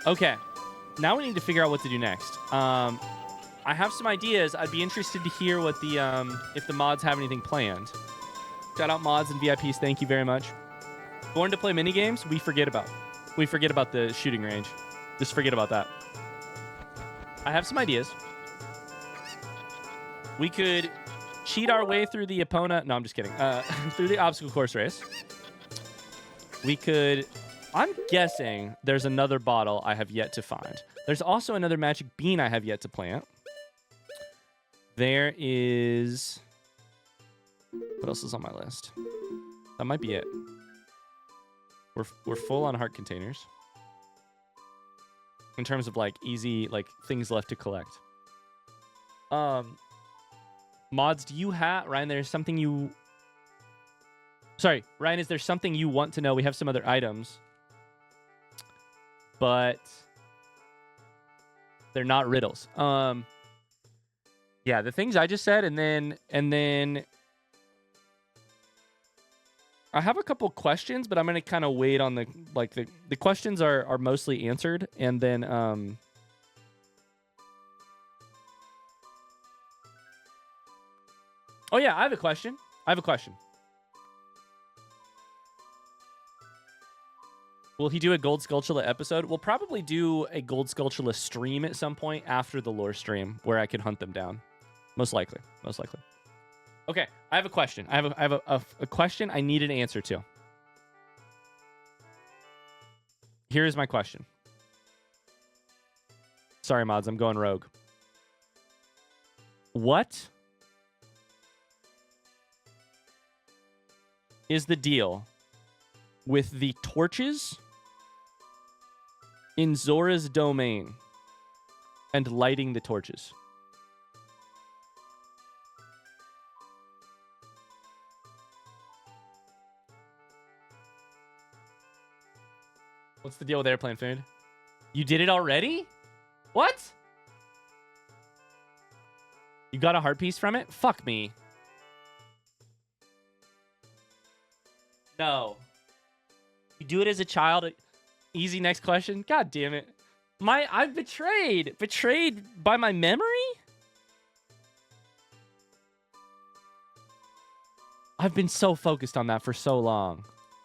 Okay. Now we need to figure out what to do next. I have some ideas. I'd be interested to hear what the if the mods have anything planned. Shout out mods and VIPs. Thank you very much. Born to play mini games. We forget about the shooting range. Just forget about that. I have some ideas. We could cheat our way through the opponent. No, I'm just kidding. Through the obstacle course race. We could. I'm guessing there's another bottle I have yet to find. There's also another magic bean I have yet to plant. There is... What else is on my list? That might be it. We're full on heart containers. In terms of, like, easy, like, things left to collect. Mods, do you have... Ryan, there's something you... Sorry, Ryan, is there something you want to know? We have some other items. But... they're not riddles. Yeah, the things I just said, and then I have a couple questions, but I'm gonna kind of wait on the questions are mostly answered, and then oh yeah, I have a question. Will he do a Gold Skulltula episode? We'll probably do a Gold Skulltula stream at some point after the lore stream where I can hunt them down. Most likely. Okay, I have a question. I have a question I need an answer to. Here is my question. Sorry, mods, I'm going rogue. What is the deal with the torches in Zora's domain and lighting the torches? What's the deal with airplane food? You did it already? What? You got a heart piece from it? Fuck me. No. You do it as a child. Easy next question. God damn it. I've betrayed. Betrayed by my memory? I've been so focused on that for so long.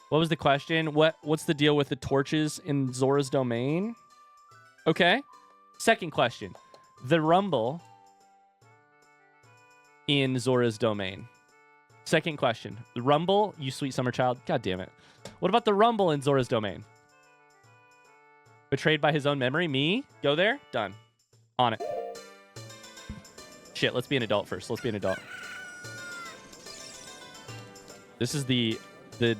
What was the question? What's the deal with the torches in Zora's domain? Okay. Second question. The rumble in Zora's domain. Second question. The rumble, you sweet summer child. God damn it. What about the rumble in Zora's domain? Betrayed by his own memory? Me? Go there? Done. On it. Shit, let's be an adult first. Let's be an adult. This is the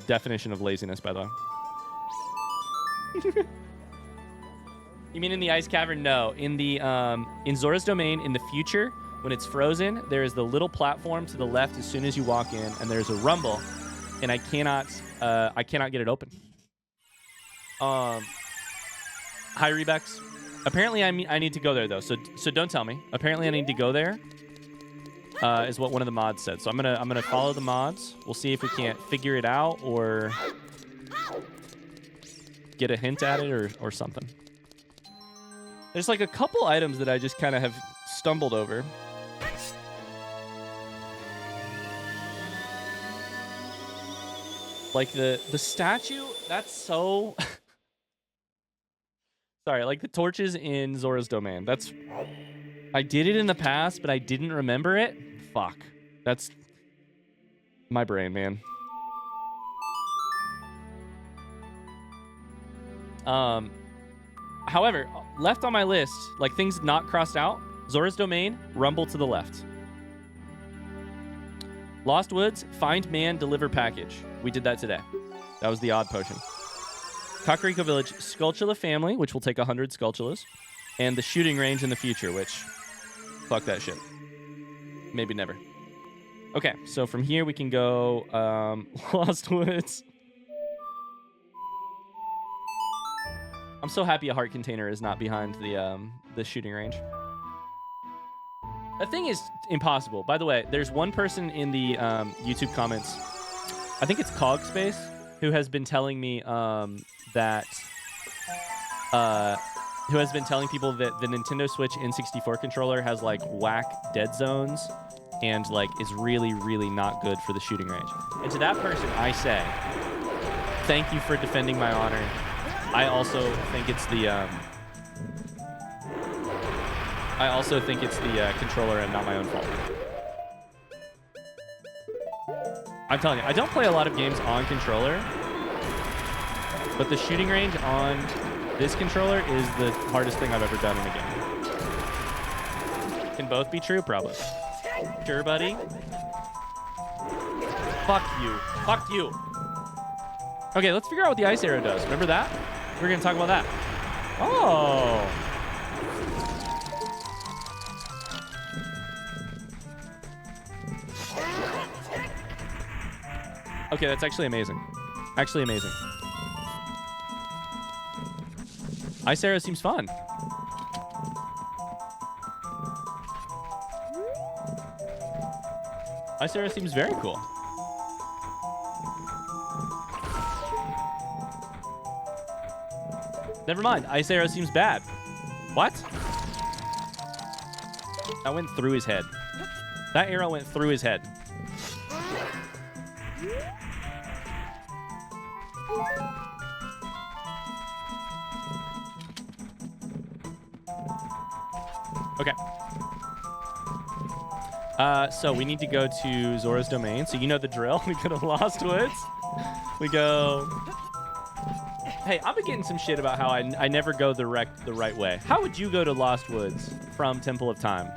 definition of laziness, by the way. You mean in the ice cavern? No. In the in Zora's domain, in the future, when it's frozen, there is the little platform to the left as soon as you walk in, and there's a rumble, and I cannot get it open. Hi, Rebex. Apparently, I need to go there though. So don't tell me. Apparently, I need to go there. Is what one of the mods said. So I'm gonna follow the mods. We'll see if we can't figure it out or get a hint at it or something. There's like a couple items that I just kind of have stumbled over. Like the statue, that's so... Sorry, like the torches in Zora's domain. That's... I did it in the past, but I didn't remember it. Fuck. That's my brain, man. However, left on my list, like things not crossed out, Zora's domain, rumble to the left. Lost Woods, find man, deliver package. We did that today. That was the odd potion. Kakariko Village, Skulltula family, which will take 100 Skulltulas. And the shooting range in the future, which... Fuck that shit. Maybe never. Okay, so from here we can go Lost Woods. I'm so happy a heart container is not behind the shooting range. That thing is impossible. By the way, there's one person in the YouTube comments, I think it's Cogspace, who has been telling me that who has been telling people that the Nintendo Switch N64 controller has like whack dead zones and like is really, really not good for the shooting range. And to that person, I say, thank you for defending my honor. I also think it's the controller and not my own fault. I'm telling you, I don't play a lot of games on controller, but the shooting range on this controller is the hardest thing I've ever done in a game. Can both be true? Probably. Sure, buddy? Fuck you. Fuck you. Okay, let's figure out what the ice arrow does. Remember that? We're going to talk about that. Oh. Okay, that's actually amazing. Actually amazing. Ice arrow seems fun. Ice arrow seems very cool. Never mind. Ice arrow seems bad. What? That went through his head. That arrow went through his head. Okay. So we need to go to Zora's domain. So you know the drill. We go to Lost Woods. We go... Hey, I've been getting some shit about how I never go the right way. How would you go to Lost Woods from Temple of Time?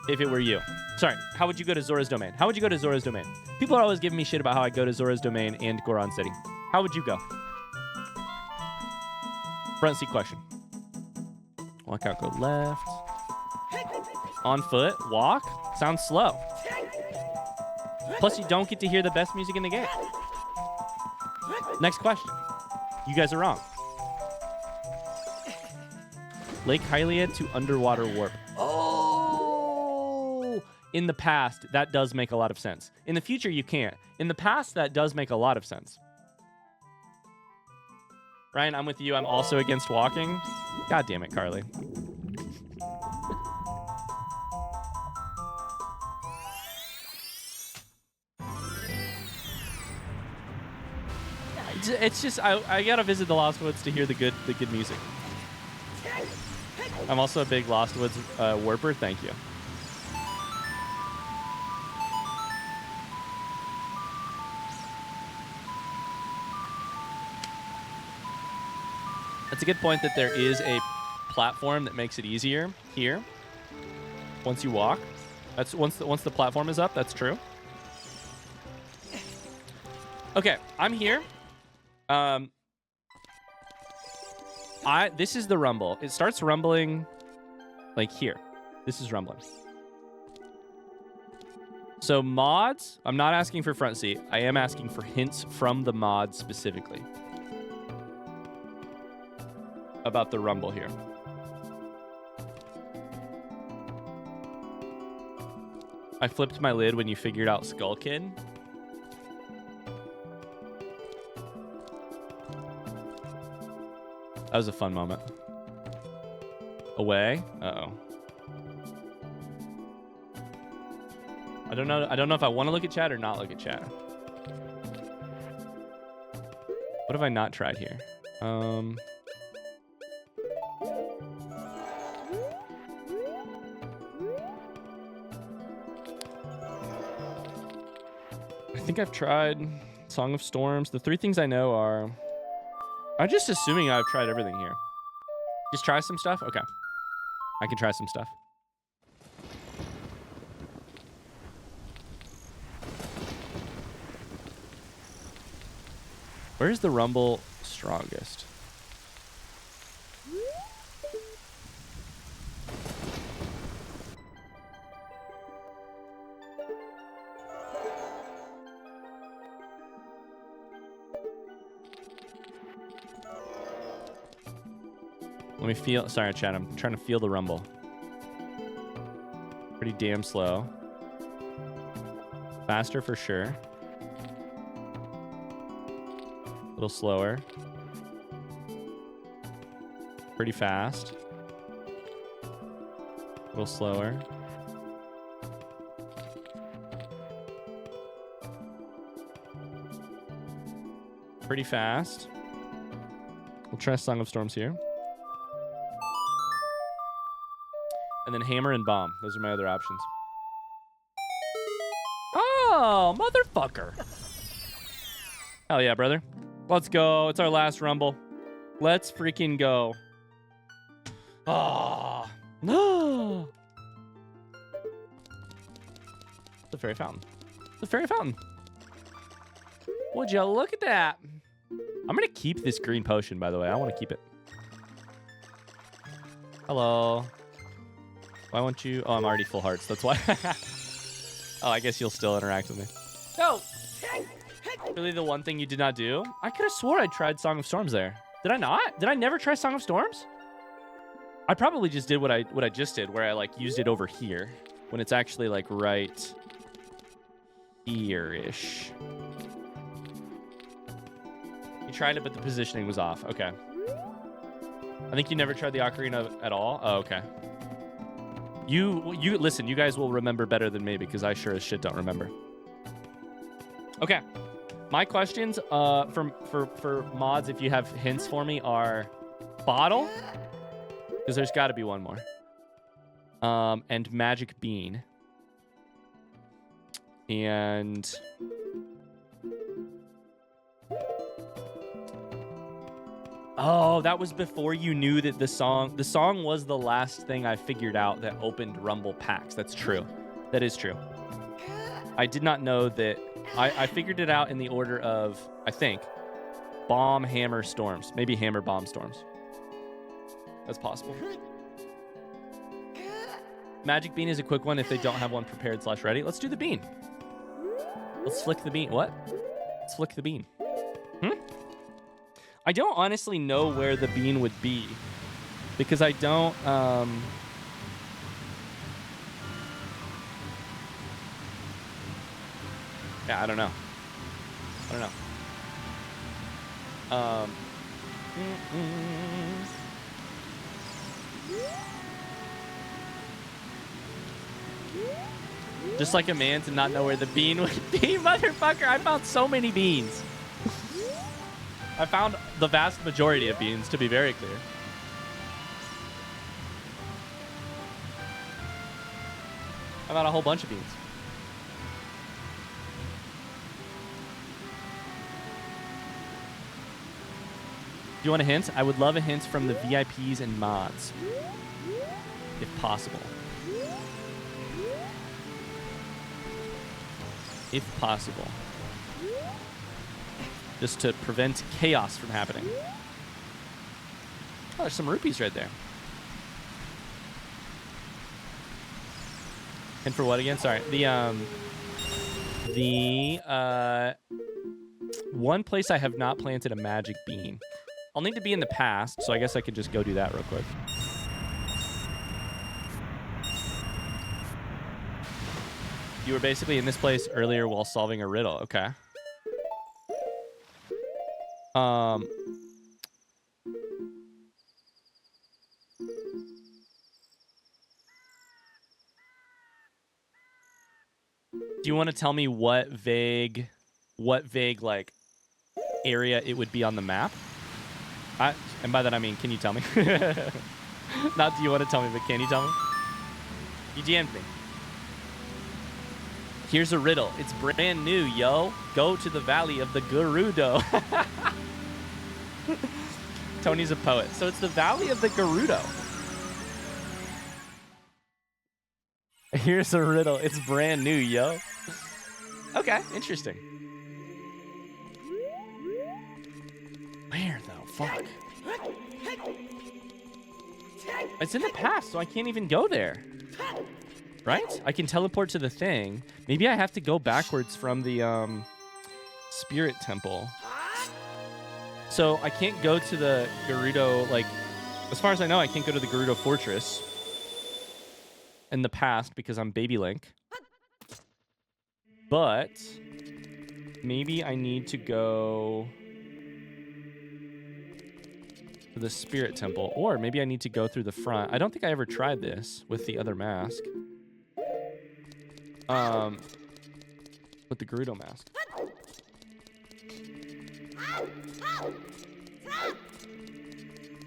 If it were you. Sorry, how would you go to Zora's domain? How would you go to Zora's domain? People are always giving me shit about how I go to Zora's domain and Goron City. How would you go? Front seat question. Walk out, go left. On foot, walk. Sounds slow. Plus, you don't get to hear the best music in the game. Next question. You guys are wrong. Lake Hylia to underwater warp. Oh! In the past, that does make a lot of sense. In the future, you can't. In the past, that does make a lot of sense. Ryan, I'm with you. I'm also against walking. God damn it, Carly. It's just I gotta visit the Lost Woods to hear the good music. I'm also a big Lost Woods warper. Thank you. That's a good point that there is a platform that makes it easier here. Once you walk, that's once the platform is up. That's true. Okay, I'm here. This is the rumble. It starts rumbling like here. This is rumbling. So mods, I'm not asking for front seat. I am asking for hints from the mods specifically about the rumble here. I flipped my lid when you figured out Skull Kid. That was a fun moment. Away? Uh-oh. I don't know if I want to look at chat or not look at chat. What have I not tried here? I think I've tried Song of Storms. The three things I know are... I'm just assuming I've tried everything here. Just try some stuff? Okay. I can try some stuff. Where's the rumble strongest? Let me feel... Sorry, chat. I'm trying to feel the rumble. Pretty damn slow. Faster for sure. A little slower. Pretty fast. A little slower. Pretty fast. We'll try Song of Storms here. And then hammer and bomb. Those are my other options. Oh, motherfucker. Hell yeah, brother. Let's go. It's our last rumble. Let's freaking go. Oh, no. The fairy fountain. The fairy fountain. Would you look at that? I'm going to keep this green potion, by the way. I want to keep it. Hello. Why won't you? Oh, I'm already full hearts. That's why. Oh, I guess you'll still interact with me. No. Really the one thing you did not do? I could have swore I tried Song of Storms there. Did I not? Did I never try Song of Storms? I probably just did what I just did, where I like used it over here when it's actually like right here-ish. You tried it, but the positioning was off. Okay. I think you never tried the Ocarina at all. Oh, okay. You listen, you guys will remember better than me because I sure as shit don't remember. Okay. My questions for mods, if you have hints for me, are bottle, because there's got to be one more. And magic bean. And oh, that was before you knew that the song was the last thing I figured out that opened Rumble packs. That's true. That is true. I did not know that. I figured it out in the order of, I think, bomb, hammer, storms. Maybe hammer, bomb, storms. That's possible. Magic bean is a quick one if they don't have one prepared / ready. Let's do the bean. Let's flick the bean. What? Let's flick the bean. I don't honestly know where the bean would be because I don't yeah, I don't know. Just like a man to not know where the bean would be, motherfucker. I found so many beans. I found the vast majority of beans, to be very clear. I found a whole bunch of beans. Do you want a hint? I would love a hint from the VIPs and mods, if possible. If possible. Just to prevent chaos from happening. Oh, there's some rupees right there. And for what again? Sorry. The one place I have not planted a magic bean. I'll need to be in the past, so I guess I could just go do that real quick. You were basically in this place earlier while solving a riddle. Okay. Do you want to tell me what vague like area it would be on the map? And by that I mean, can you tell me? Not do you want to tell me, but can you tell me? You DM'd me. Here's a riddle. It's brand new, yo. Go to the Valley of the Gerudo. Tony's a poet. So it's the Valley of the Gerudo. Here's a riddle. It's brand new, yo. Okay, interesting. Where though? Fuck. It's in the past, so I can't even go there. Right? I can teleport to the thing. Maybe I have to go backwards from the spirit temple. So I can't go to the Gerudo, like, as far as I know, I can't go to the Gerudo Fortress in the past because I'm Baby Link. But maybe I need to go... to the spirit temple. Or maybe I need to go through the front. I don't think I ever tried this with the other mask. With the Gerudo mask.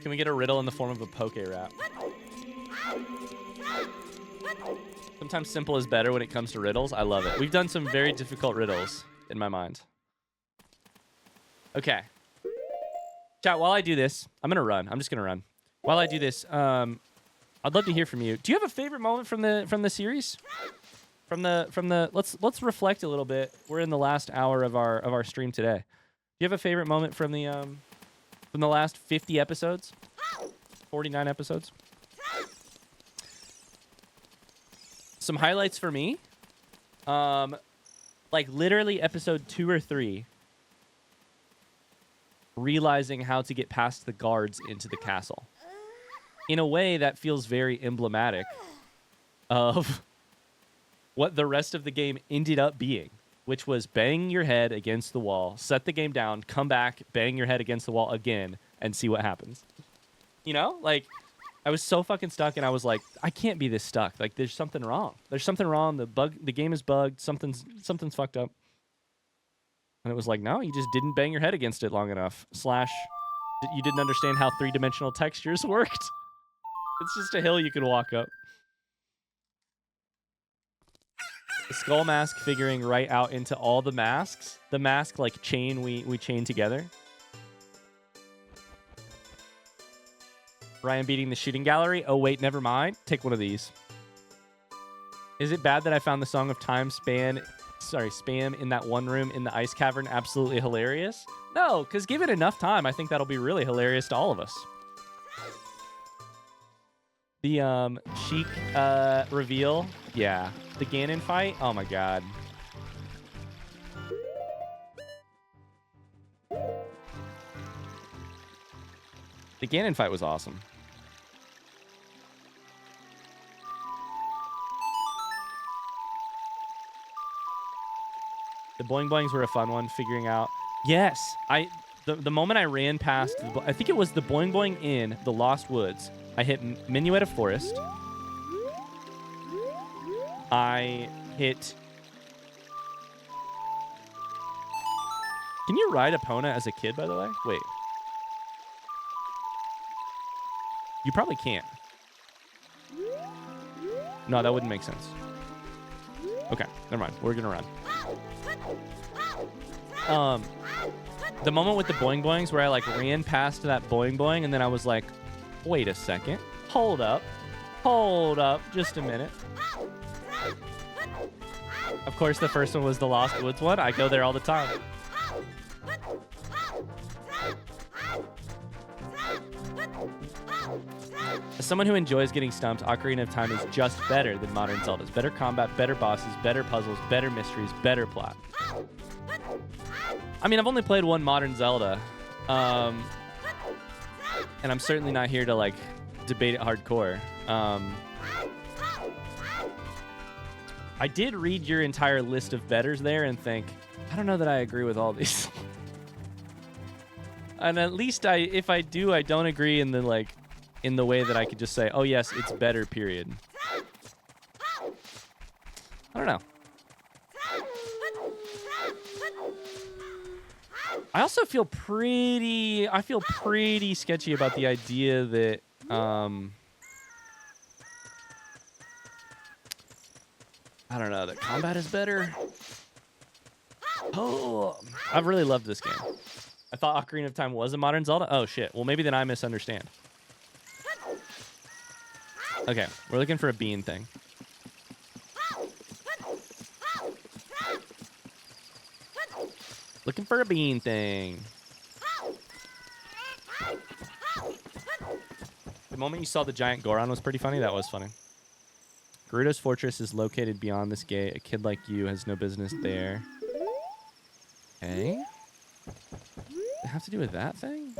Can we get a riddle in the form of a poke rap? Sometimes simple is better when it comes to riddles. I love it. We've done some very difficult riddles in my mind. Okay. Chat, while I do this, I'm going to run. I'm just going to run. While I do this, I'd love to hear from you. Do you have a favorite moment from the series? Let's reflect a little bit. We're in the last hour of our stream today. Do you have a favorite moment from the last 50 episodes? 49 episodes? Some highlights for me. Like literally episode 2 or 3. Realizing how to get past the guards into the castle. In a way that feels very emblematic of what the rest of the game ended up being, which was bang your head against the wall, set the game down, come back, bang your head against the wall again, and see what happens. You know? Like, I was so fucking stuck, and I was like, I can't be this stuck. Like, there's something wrong. There's something wrong. The game is bugged. Something's fucked up. And it was like, no, you just didn't bang your head against it long enough. / you didn't understand how 3-dimensional textures worked. It's just a hill you can walk up. The skull mask figuring right out into all the masks. The mask like chain we chain together. Ryan beating the shooting gallery. Oh wait, never mind. Take one of these. Is it bad that I found the Song of Time spam in that one room in the ice cavern absolutely hilarious? No, because give it enough time. I think that'll be really hilarious to all of us. The Sheik reveal. Yeah. The Ganon fight. Oh my god. The Ganon fight was awesome. The boing boings were a fun one, figuring out. Yes, the moment I ran past, I think it was the boing boing in the Lost Woods. I hit Minuet of Forest. I hit. Can you ride Epona as a kid, by the way? Wait. You probably can't. No, that wouldn't make sense. Okay, never mind. We're gonna run. The moment with the boing boings where I like ran past that boing boing and then I was like, wait a second. Hold up, just a minute. Of course, the first one was the Lost Woods one. I go there all the time. As someone who enjoys getting stumped, Ocarina of Time is just better than modern Zeldas. Better combat, better bosses, better puzzles, better mysteries, better plot. I mean, I've only played one modern Zelda. And I'm certainly not here to, like, debate it hardcore. I did read your entire list of betters there and think, I don't know that I agree with all these. And at least if I do, I don't agree in the way that I could just say, oh yes, it's better, period. I don't know. I also feel pretty sketchy about the idea that I don't know, that combat is better. Oh, I've really loved this game. I thought Ocarina of Time was a modern Zelda. Oh shit. Well, maybe then I misunderstand. Okay, we're looking for a bean thing. Looking for a bean thing. The moment you saw the giant Goron was pretty funny. That was funny. Gerudo's fortress is located beyond this gate. A kid like you has no business there. Okay. Does it have to do with that thing?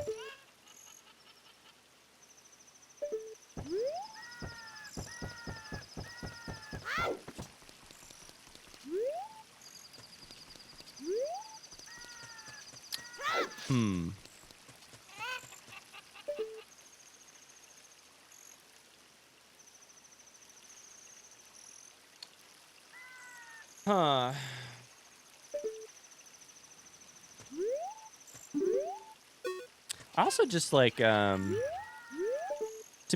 Huh. I also just like to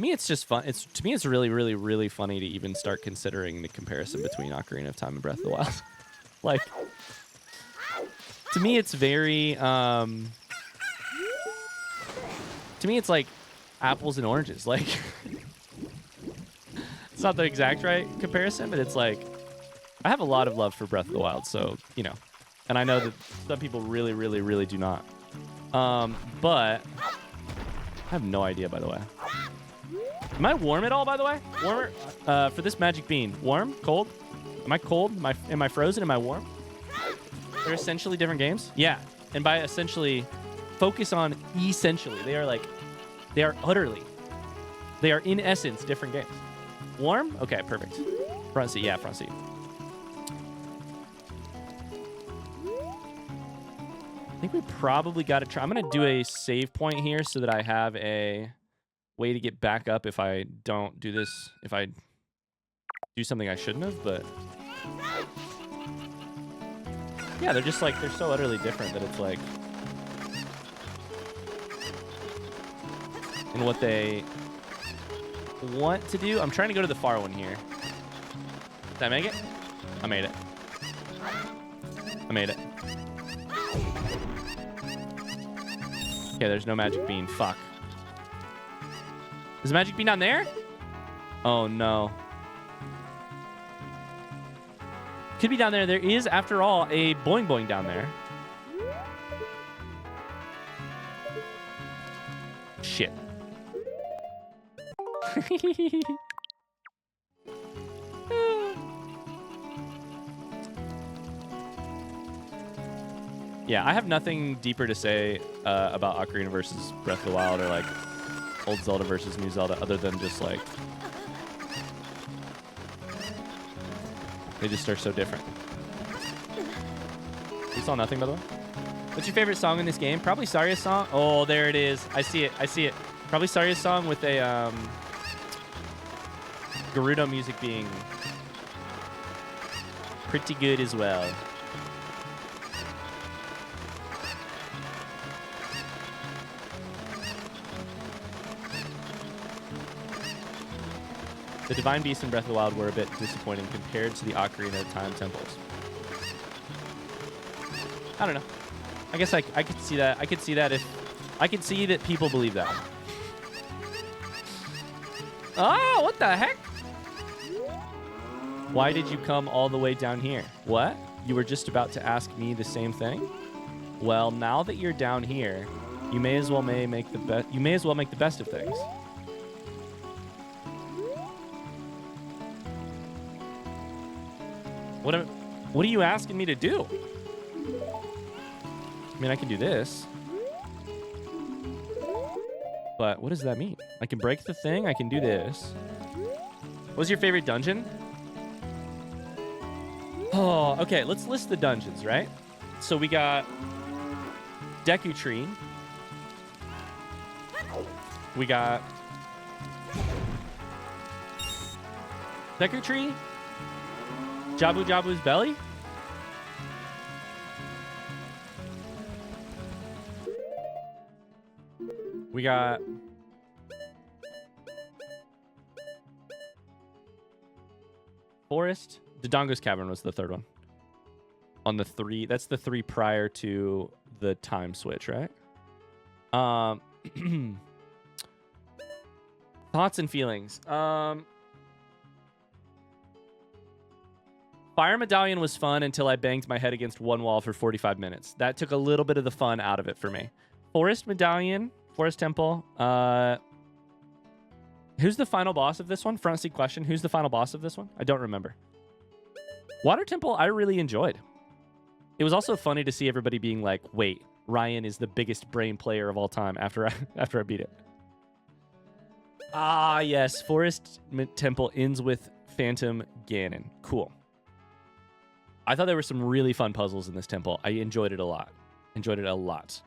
me it's just fun. To me it's really really really funny to even start considering the comparison between Ocarina of Time and Breath of the Wild. Like to me it's very to me it's like apples and oranges. Like it's not the exact right comparison, but it's like I have a lot of love for Breath of the Wild, so, you know. And I know that some people really really really do not. But I have no idea, by the way. Am I warm at all, by the way? Warmer? For this magic bean. Warm? Cold? Am I cold? Am I frozen? Am I warm? They're essentially different games? Yeah. And by essentially, focus on essentially. They are utterly. They are in essence different games. Warm? Okay, perfect. Front seat. Yeah, front seat. I think we probably got to try. I'm going to do a save point here so that I have a way to get back up if I don't do this, if I do something I shouldn't have, but yeah, they're just like, they're so utterly different that it's like, and what they want to do. I'm trying to go to the far one here. Did I make it? I made it. I made it. Okay, there's no magic bean. Fuck. Is the magic bean down there? Oh, no. Could be down there. There is, after all, a boing boing down there. Shit. Yeah, I have nothing deeper to say about Ocarina versus Breath of the Wild or like old Zelda versus new Zelda other than just like they just are so different. You saw nothing, by the way? What's your favorite song in this game? Probably Saria's song. Oh, there it is. I see it. I see it. Probably Saria's song with a Gerudo music being pretty good as well. The Divine Beasts in Breath of the Wild were a bit disappointing compared to the Ocarina of Time temples. I don't know. I guess I could see that. I could see that if... I could see that people believe that. Oh, what the heck? Why did you come all the way down here? What? You were just about to ask me the same thing? Well, now that you're down here, you may as well make the best. You may as well make the best of things. What are you asking me to do? I mean, I can do this. But what does that mean? I can break the thing. I can do this. What was your favorite dungeon? Oh, okay. Let's list the dungeons, right? So we got Deku Tree. We got Deku Tree. Jabu Jabu's belly. We got Forest. Dodongo's Cavern was the third one. On the 3, that's the 3 prior to the time switch, right? Thoughts and feelings. Fire Medallion was fun until I banged my head against one wall for 45 minutes. That took a little bit of the fun out of it for me. Forest Medallion, Forest Temple. Who's the final boss of this one? Front seat question. Who's the final boss of this one? I don't remember. Water Temple, I really enjoyed. It was also funny to see everybody being like, wait, Ryan is the biggest brain player of all time after I beat it. Ah, yes. Forest Temple ends with Phantom Ganon. Cool. I thought there were some really fun puzzles in this temple. I enjoyed it a lot. Enjoyed it a lot.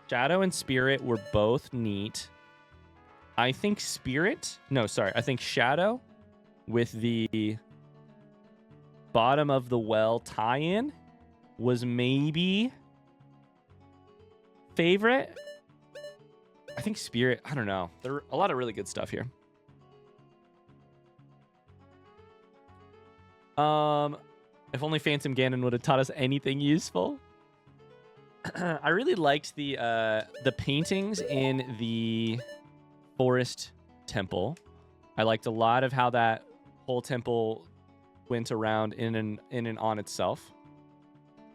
Shadow and Spirit were both neat. I think Spirit. No, sorry. I think Shadow with the bottom of the well tie-in was maybe favorite. I think Spirit. I don't know. There are a lot of really good stuff here. If only Phantom Ganon would have taught us anything useful. I really liked the paintings in the forest temple. I liked a lot of how that whole temple went around in and on itself.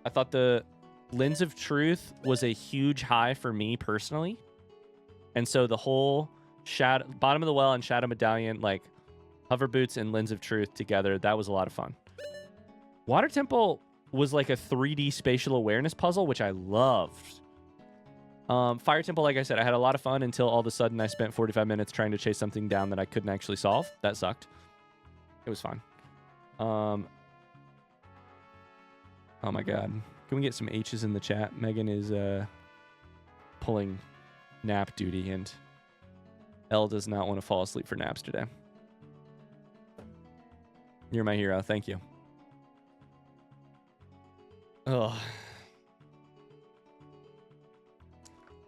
I thought the Lens of Truth was a huge high for me personally. And so the whole shadow, bottom of the well and Shadow Medallion, like Hover Boots and Lens of Truth together, that was a lot of fun. Water Temple was like a 3D spatial awareness puzzle, which I loved. Fire Temple, like I said, I had a lot of fun until all of a sudden I spent 45 minutes trying to chase something down that I couldn't actually solve. That sucked. It was fun. Oh my god. Can we get some H's in the chat? Megan is pulling nap duty, and Elle does not want to fall asleep for naps today. You're my hero. Thank you. Oh.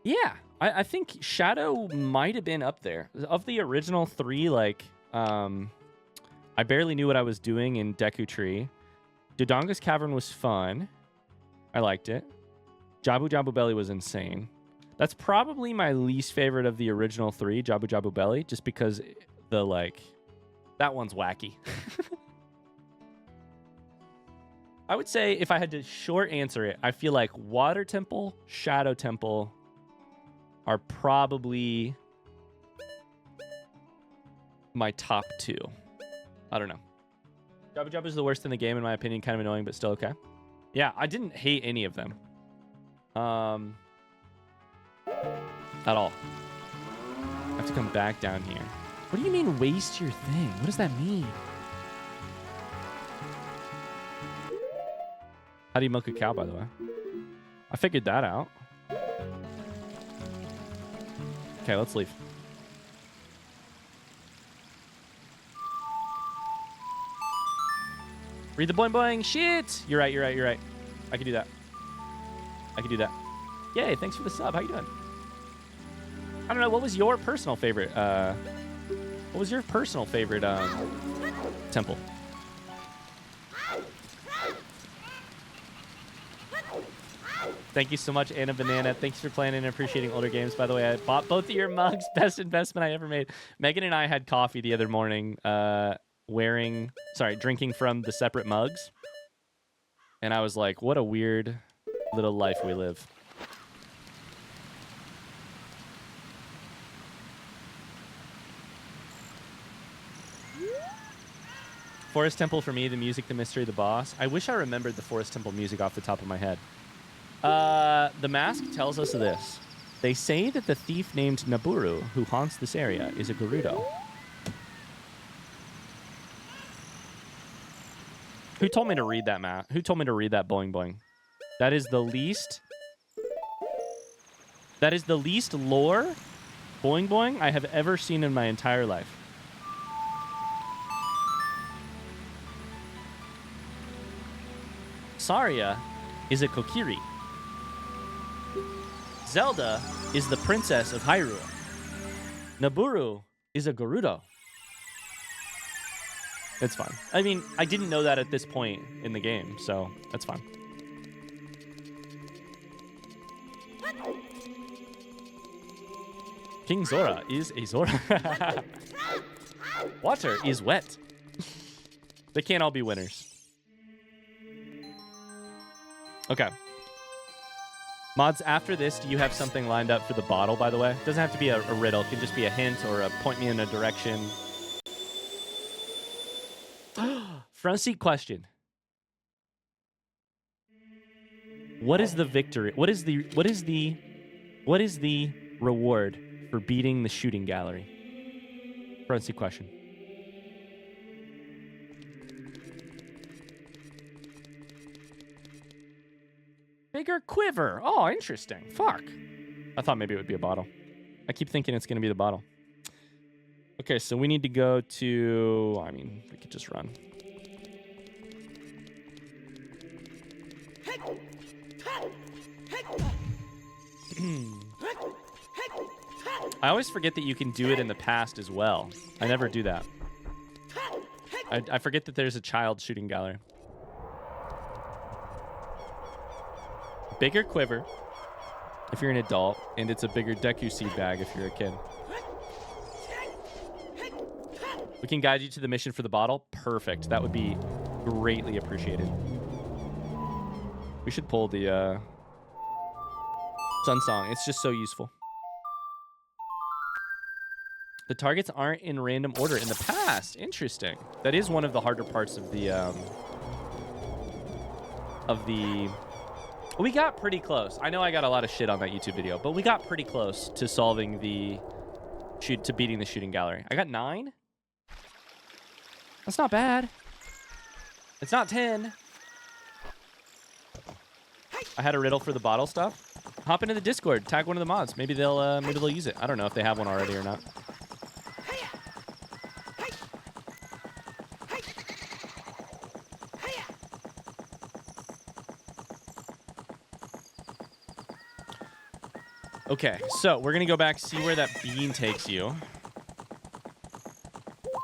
Yeah, I think Shadow might have been up there. Of the original three, like, I barely knew what I was doing in Deku Tree. Dodonga's Cavern was fun. I liked it. Jabu Jabu Belly was insane. That's probably my least favorite of the original three, Jabu Jabu Belly, just because the, like, that one's wacky. I would say if I had to short answer it, I feel like Water Temple, Shadow Temple are probably my top two. I don't know. Jabu Jabu is the worst in the game, in my opinion. Kind of annoying, but still okay. Yeah, I didn't hate any of them. At all. I have to come back down here. What do you mean waste your thing? What does that mean? How do you milk a cow, by the way? I figured that out. Okay, let's leave. Read the boing boing. Shit! You're right, you're right, you're right. I can do that. I can do that. Yay, thanks for the sub. How you doing? I don't know, what was your personal favorite, temple? Thank you so much, Anna Banana. Thanks for playing and appreciating older games. By the way, I bought both of your mugs. Best investment I ever made. Megan and I had coffee the other morning, drinking from the separate mugs. And I was like, what a weird little life we live. Forest Temple for me, the music, the mystery, the boss. I wish I remembered the Forest Temple music off the top of my head. The mask tells us this. They say that the thief named Naburu, who haunts this area, is a Gerudo. Who told me to read that, Matt? Who told me to read that boing boing? That is the least lore boing boing I have ever seen in my entire life. Saria is a Kokiri. Zelda is the princess of Hyrule. Naburu is a Gerudo. It's fine. I mean, I didn't know that at this point in the game, so that's fine. King Zora is a Zora. Water is wet. They can't all be winners. Okay. Mods, after this, do you have something lined up for the bottle, by the way? It doesn't have to be a riddle. It can just be a hint or a point me in a direction. Front seat question. What is the victory? What is the reward for beating the shooting gallery? Front seat question. Bigger quiver. Oh, interesting. Fuck. I thought maybe it would be a bottle. I keep thinking it's going to be the bottle. Okay, so we need to go to... I mean, we could just run. I always forget that you can do it in the past as well. I never do that. I forget that there's a child shooting gallery. Bigger quiver if you're an adult, and it's a bigger Deku seed bag if you're a kid. We can guide you to the mission for the bottle. Perfect. That would be greatly appreciated. We should pull the Sun Song. It's just so useful. The targets aren't in random order in the past. Interesting. That is one of the harder parts of the We got pretty close. I know I got a lot of shit on that YouTube video, but we got pretty close to solving to beating the shooting gallery. I got 9. That's not bad. It's not 10. I had a riddle for the bottle stuff. Hop into the Discord, tag one of the mods. Maybe they'll use it. I don't know if they have one already or not. Okay, so we're gonna go back, see where that bean takes you.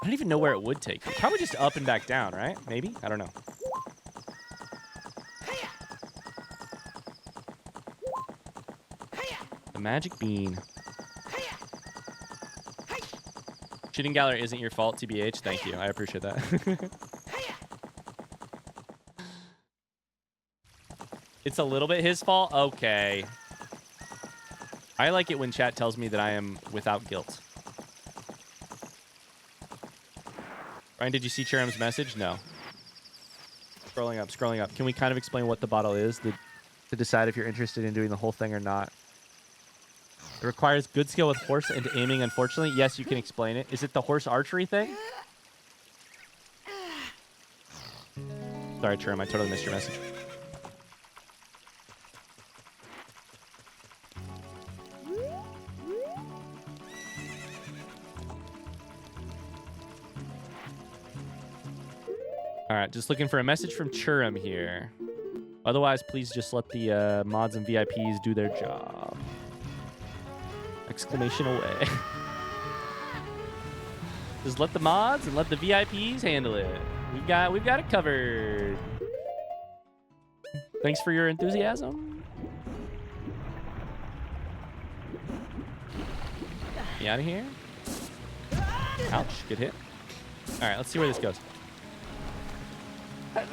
I don't even know where it would take you. Probably just up and back down, right? Maybe? I don't know. The magic bean. Shooting gallery isn't your fault, TBH. Thank you. I appreciate that. It's a little bit his fault? Okay. I like it when chat tells me that I am without guilt. Ryan, did you see Cherum's message? No. Scrolling up, scrolling up. Can we kind of explain what the bottle is to decide if you're interested in doing the whole thing or not? It requires good skill with horse and aiming, unfortunately. Yes, you can explain it. Is it the horse archery thing? Sorry, Cherum, I totally missed your message. All right, just looking for a message from Churum here. Otherwise, please just let the mods and VIPs do their job. Exclamation away. Just let the mods and let the VIPs handle it. We've got it covered. Thanks for your enthusiasm. Get out of here. Ouch, good hit. All right, let's see where this goes. I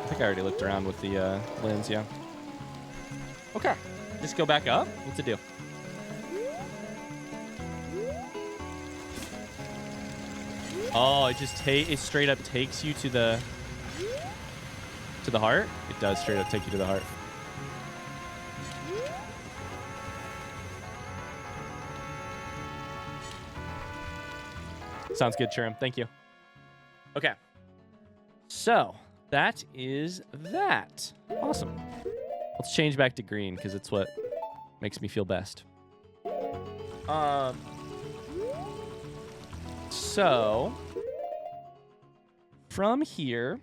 think I already looked around with the lens, yeah. Okay, just go back up. What's the deal? Oh, it straight up takes you to the heart? It does straight up take you to the heart. Sounds good, Churum. Thank you. Okay. So, that is that. Awesome. Let's change back to green, because it's what makes me feel best. So, from here...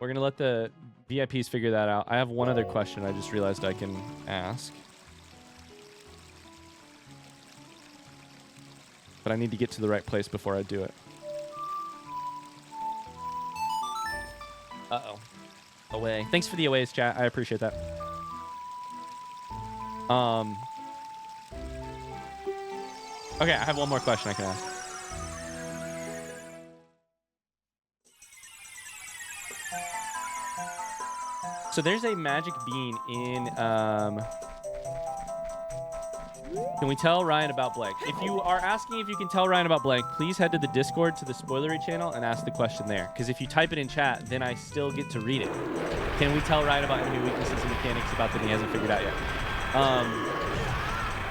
we're going to let the VIPs figure that out. I have one other question I just realized I can ask. But I need to get to the right place before I do it. Uh-oh. Away. Thanks for the aways, chat. I appreciate that. Okay, I have one more question I can ask. So there's a magic bean in, can we tell Ryan about blank? If you are asking if you can tell Ryan about blank, please head to the Discord to the spoilery channel and ask the question there. Because if you type it in chat, then I still get to read it. Can we tell Ryan about any weaknesses and mechanics about that he hasn't figured out yet?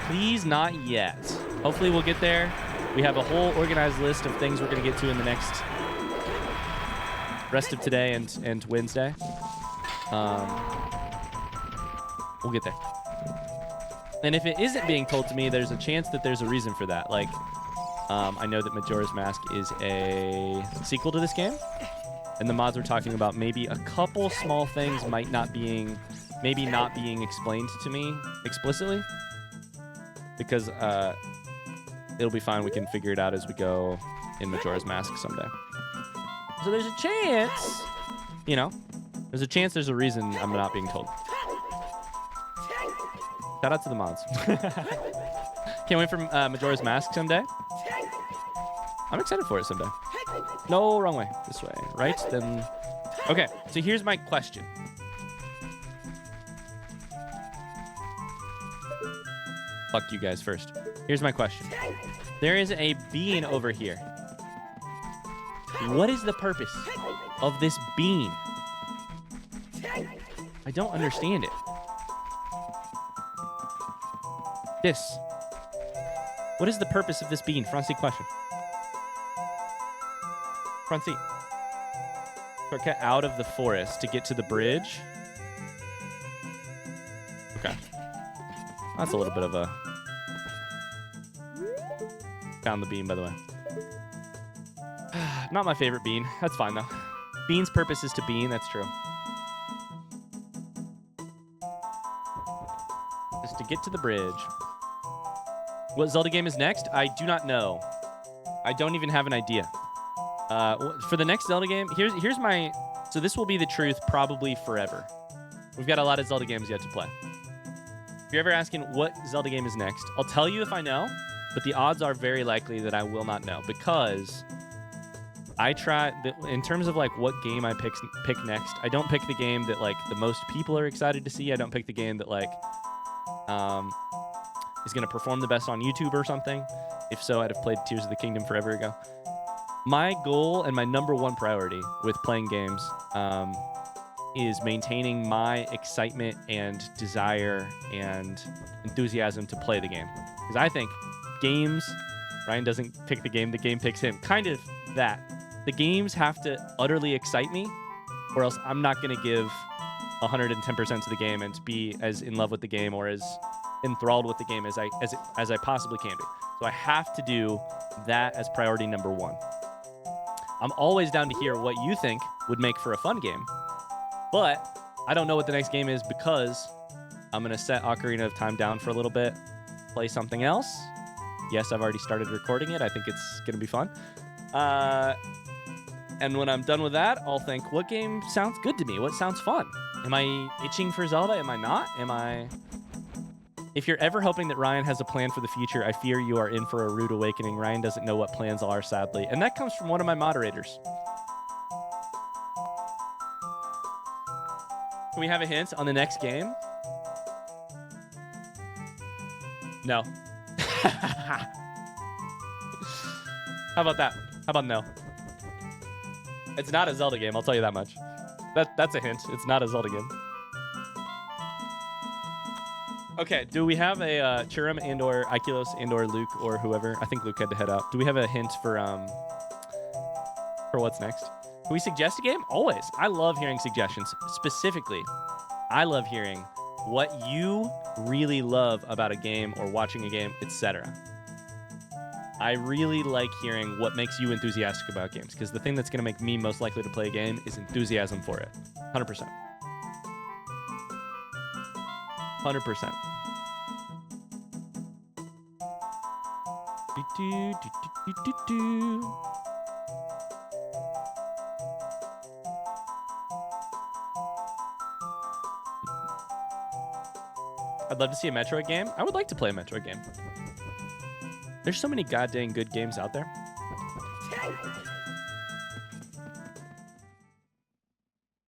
Please not yet. Hopefully we'll get there. We have a whole organized list of things we're going to get to in the next rest of today and Wednesday. We'll get there. And if it isn't being told to me, there's a chance that there's a reason for that. Like, I know that Majora's Mask is a sequel to this game, and the mods were talking about maybe a couple small things maybe not being explained to me explicitly, because it'll be fine. We can figure it out as we go in Majora's Mask someday. So there's a chance, there's a reason I'm not being told. Shout out to the mods. Can't wait for Majora's Mask someday. I'm excited for it someday. No, wrong way. This way, right? Then. Okay, so here's my question. Fuck you guys first. Here's my question. There is a bean over here. What is the purpose of this bean? I don't understand it. This. What is the purpose of this bean? Front seat question. Front seat. Shortcut out of the forest to get to the bridge. Okay. That's a little bit of a... Found the bean, by the way. Not my favorite bean. That's fine, though. Bean's purpose is to bean. That's true. Just to get to the bridge. What Zelda game is next? I do not know. I don't even have an idea. For the next Zelda game, here's my... So this will be the truth probably forever. We've got a lot of Zelda games yet to play. If you're ever asking what Zelda game is next, I'll tell you if I know, but the odds are very likely that I will not know, because I try... In terms of like what game I pick next, I don't pick the game that like the most people are excited to see. I don't pick the game that like is going to perform the best on YouTube or something. If so, I'd have played Tears of the Kingdom forever ago. My goal and my number one priority with playing games is maintaining my excitement and desire and enthusiasm to play the game. Because I think games, Ryan doesn't pick the game picks him. Kind of that. The games have to utterly excite me, or else I'm not going to give 110% to the game and be as in love with the game or as enthralled with the game as I possibly can be. So I have to do that as priority number one. I'm always down to hear what you think would make for a fun game, but I don't know what the next game is because I'm going to set Ocarina of Time down for a little bit, play something else. Yes, I've already started recording it. I think it's going to be fun. And when I'm done with that, I'll think, what game sounds good to me? What sounds fun? Am I itching for Zelda? Am I not? If you're ever hoping that Ryan has a plan for the future, I fear you are in for a rude awakening. Ryan doesn't know what plans are, sadly. And that comes from one of my moderators. Can we have a hint on the next game? No. How about that? How about no? It's not a Zelda game, I'll tell you that much. That's a hint. It's not a Zelda game. Okay, do we have a Churum and or Ikelos and or Luke or whoever? I think Luke had to head out. Do we have a hint for what's next? Can we suggest a game? Always. I love hearing suggestions. Specifically, I love hearing what you really love about a game or watching a game, etc. I really like hearing what makes you enthusiastic about games, because the thing that's going to make me most likely to play a game is enthusiasm for it. 100%. 100%. I'd love to see a Metroid game. I would like to play a Metroid game. There's so many goddamn good games out there.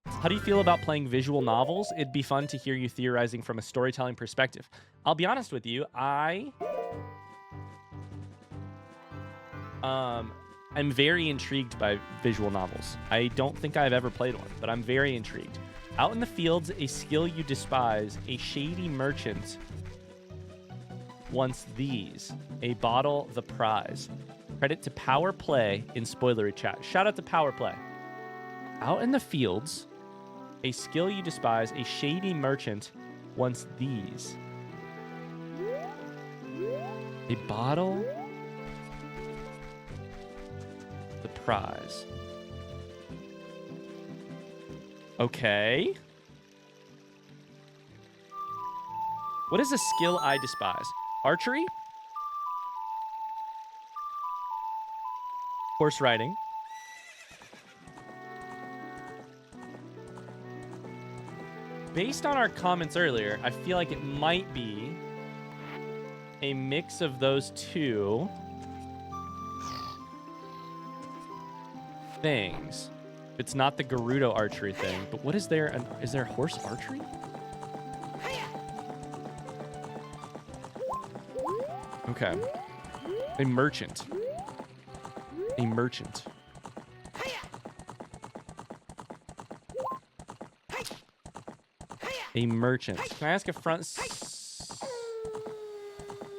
How do you feel about playing visual novels? It'd be fun to hear you theorizing from a storytelling perspective. I'll be honest with you, I'm very intrigued by visual novels. I don't think I've ever played one, but I'm very intrigued. Out in the fields, a skill you despise, a shady merchant wants these. A bottle, the prize. Credit to Power Play in spoilery chat. Shout out to Power Play. Out in the fields, a skill you despise, a shady merchant wants these. A bottle. The prize. Okay. What is a skill I despise? Archery? Horse riding. Based on our comments earlier, I feel like it might be a mix of those two things. It's not the Gerudo archery thing, but what is there? Is there horse archery? Okay. A merchant. A merchant. A merchant. Can I ask a front...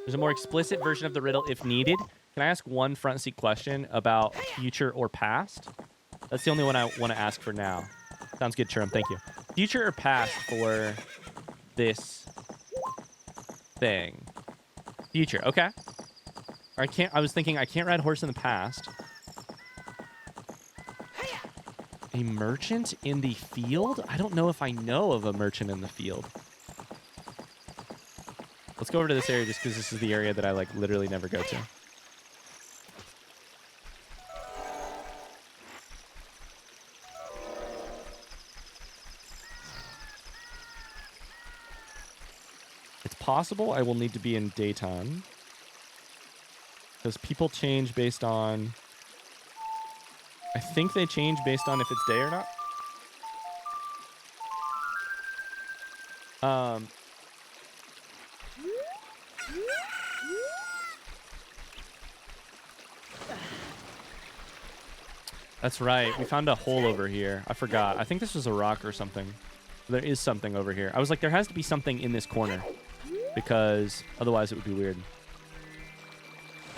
There's a more explicit version of the riddle if needed. Can I ask one front seat question about future or past? That's the only one I want to ask for now. Sounds good, Churrum. Thank you. Future or past for this thing? Future. Okay. I was thinking I can't ride horse in the past. A merchant in the field? I don't know if I know of a merchant in the field. Let's go over to this area just because this is the area that I like literally never go to. It's possible I will need to be in daytime because people change based on... I think they change based on if it's day or not. That's right. We found a hole over here. I forgot. I think this was a rock or something. There is something over here. I was like, there has to be something in this corner because otherwise it would be weird.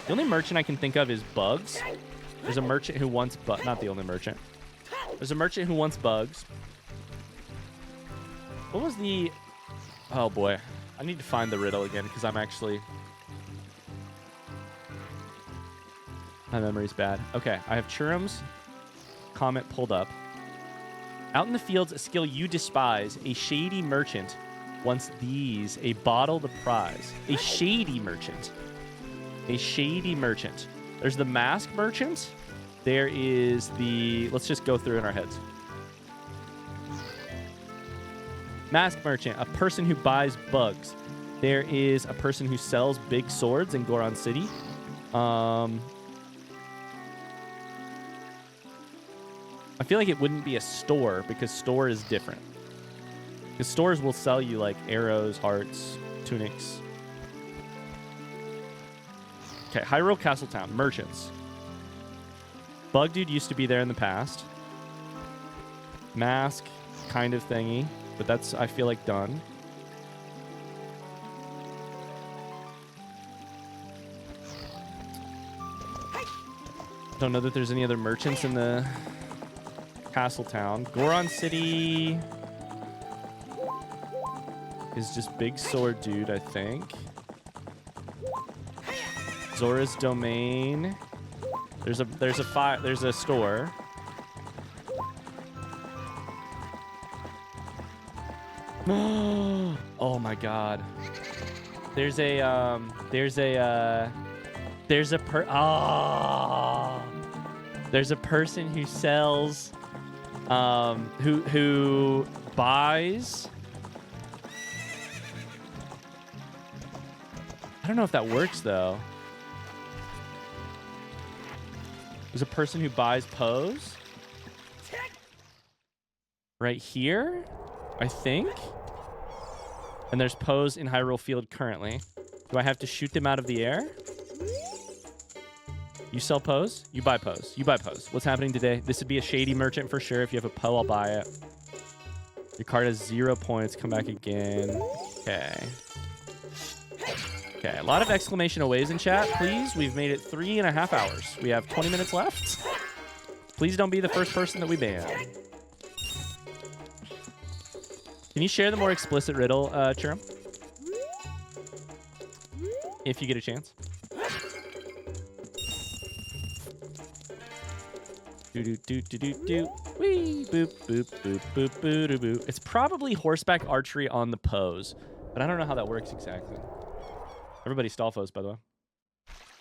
The only merchant I can think of is bugs. There's a merchant who wants bugs. Not the only merchant. There's a merchant who wants bugs. What was the... Oh, boy. I need to find the riddle again because I'm actually... My memory's bad. Okay, I have Churrum's comment pulled up. Out in the fields, a skill you despise. A shady merchant wants these. A bottle the prize. A shady merchant. A shady merchant. There's the mask merchant. There is the... Let's just go through in our heads. Mask merchant, a person who buys bugs. There is a person who sells big swords in Goron City. I feel like it wouldn't be a store because store is different. Because stores will sell you like arrows, hearts, tunics. Okay, Hyrule Castle Town. Merchants. Bug Dude used to be there in the past. Mask kind of thingy. But that's, I feel like, done. Don't know that there's any other merchants in the castle town. Goron City is just Big Sword Dude, I think. Zora's Domain. There's a store. Oh my god. There's a person who sells who buys. I don't know if that works though. There's a person who buys Pose right here, I think. And there's Pose in Hyrule Field currently. Do I have to shoot them out of the air? You sell Pose? You buy Pose. You buy Pose. What's happening today? This would be a shady merchant for sure. If you have a Poe, I'll buy it. Your card has 0 points. Come back again. Okay. Okay, a lot of exclamation aways in chat, please. We've made it 3.5 hours. We have 20 minutes left. Please don't be the first person that we ban. Can you share the more explicit riddle, Churum? If you get a chance. Do do do do do do. Wee boop boop boop boop boo doo boo. It's probably horseback archery on the pose, but I don't know how that works exactly. Everybody Stalfos, by the way.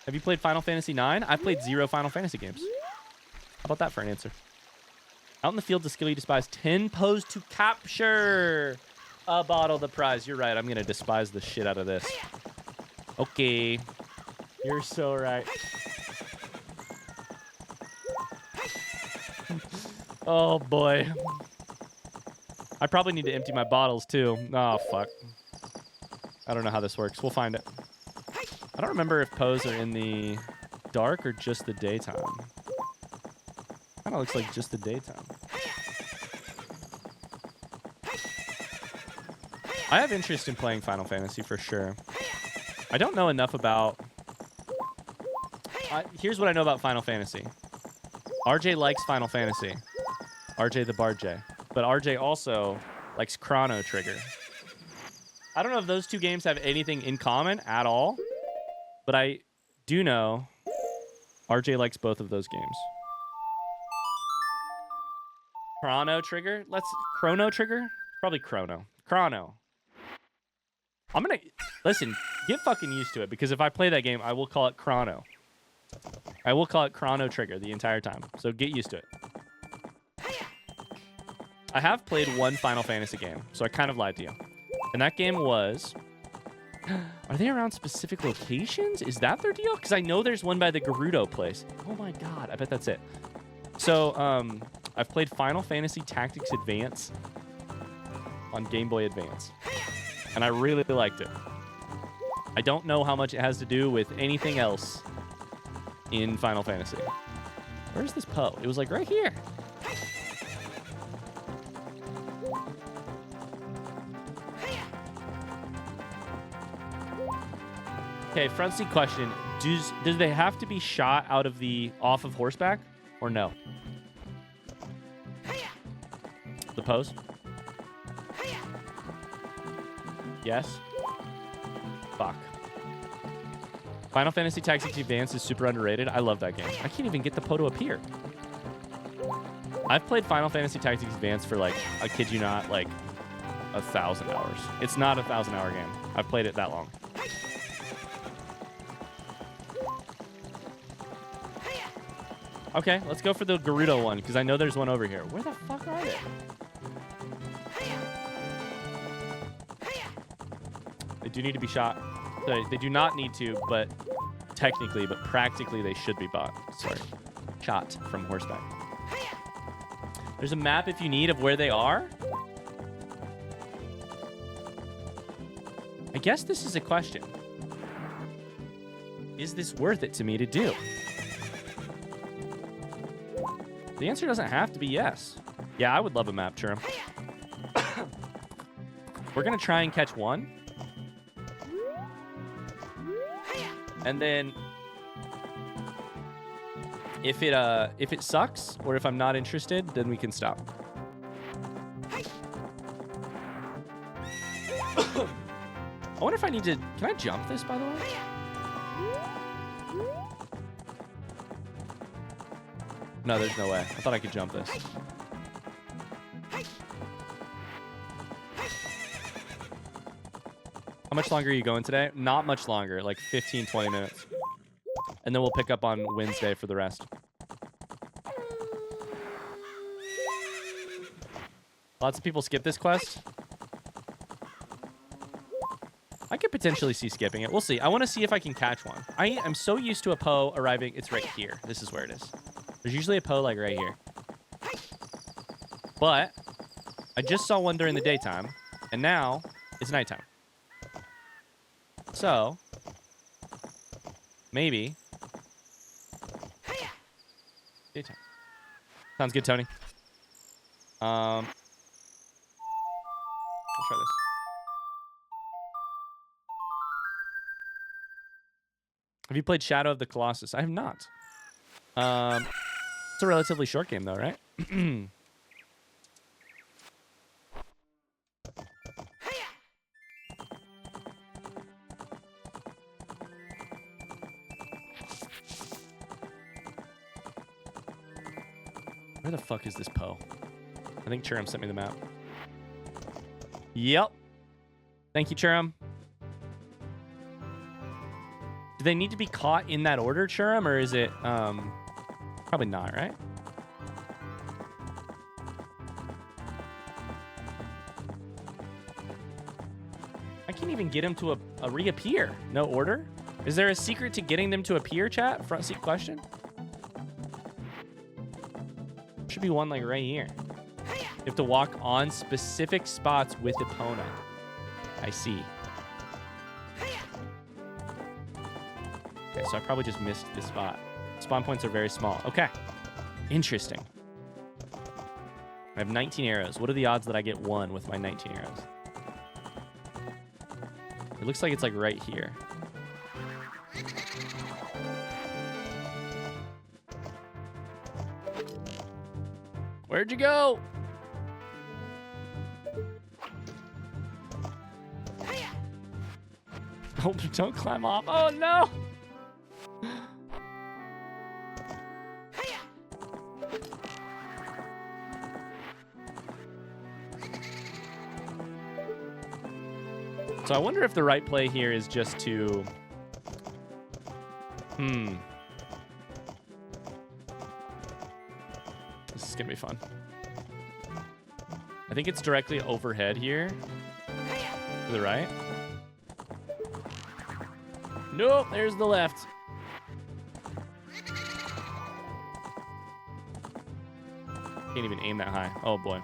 Have you played Final Fantasy IX? I've played 0 Final Fantasy games. How about that for an answer? Out in the field, the skill you despise. 10 pose to capture a bottle the prize. You're right. I'm going to despise the shit out of this. Okay. You're so right. Oh, boy. I probably need to empty my bottles, too. Oh, fuck. I don't know how this works. We'll find it. I don't remember if pose are in the dark or just the daytime. Kind of looks like just the daytime. I have interest in playing Final Fantasy for sure. I don't know enough about... here's what I know about Final Fantasy. RJ likes Final Fantasy. RJ the Barj. But RJ also likes Chrono Trigger. I don't know if those two games have anything in common at all. But I do know RJ likes both of those games. Chrono Trigger? Chrono Trigger? Probably Chrono. Chrono. I'm gonna... Listen, get fucking used to it, because if I play that game, I will call it Chrono. I will call it Chrono Trigger the entire time. So get used to it. I have played one Final Fantasy game, so I kind of lied to you. And that game was... Are they around specific locations? Is that their deal? Because I know there's one by the Gerudo place. Oh my god, I bet that's it. So, I've played Final Fantasy Tactics Advance on Game Boy Advance. And I really liked it. I don't know how much it has to do with anything else in Final Fantasy. Where's this Poe? It was like right here. Okay, front seat question. Does they have to be shot off of horseback or no? The pose? Yes? Fuck. Final Fantasy Tactics Advance is super underrated. I love that game. I can't even get the Poe to appear. I've played Final Fantasy Tactics Advance for, like, I kid you not, like 1,000 hours. It's not a 1,000-hour game. I've played it that long. Okay, let's go for the Gerudo one, because I know there's one over here. Where the fuck are they? They do need to be shot. They do not need to, but technically, but practically, they should be shot from horseback. There's a map if you need of where they are. I guess this is a question. Is this worth it to me to do? The answer doesn't have to be yes. Yeah, I would love a map, Churum. We're going to try and catch one. And then if it sucks or if I'm not interested, then we can stop. I wonder if I need to... Can I jump this, by the way? No, there's no way. I thought I could jump this. How much longer are you going today? Not much longer, like 15, 20 minutes. And then we'll pick up on Wednesday for the rest. Lots of people skip this quest. I could potentially see skipping it. We'll see. I want to see if I can catch one. I am so used to a Poe arriving. It's right here. This is where it is. There's usually a Poe like right here. But I just saw one during the daytime, and now it's nighttime. So maybe daytime. Sounds good, Tony. I'll try this. Have you played Shadow of the Colossus? I have not. It's a relatively short game, though, right? Where the fuck is this Poe? I think Churum sent me the map. Yep. Thank you, Churum. Do they need to be caught in that order, Churum, or is it probably not, right? I can't even get him to reappear. No order? Is there a secret to getting them to appear, chat? Front seat question? Should be one like right here. You have to walk on specific spots with Epona. I see. Okay, so I probably just missed this spot. Spawn points are very small. Okay. Interesting. I have 19 arrows. What are the odds that I get one with my 19 arrows? It looks like it's like right here. Where'd you go? Oh, don't climb off. Oh, no. So I wonder if the right play here is just to... This is going to be fun. I think it's directly overhead here. To the right. Nope, there's the left. Can't even aim that high. Oh, boy.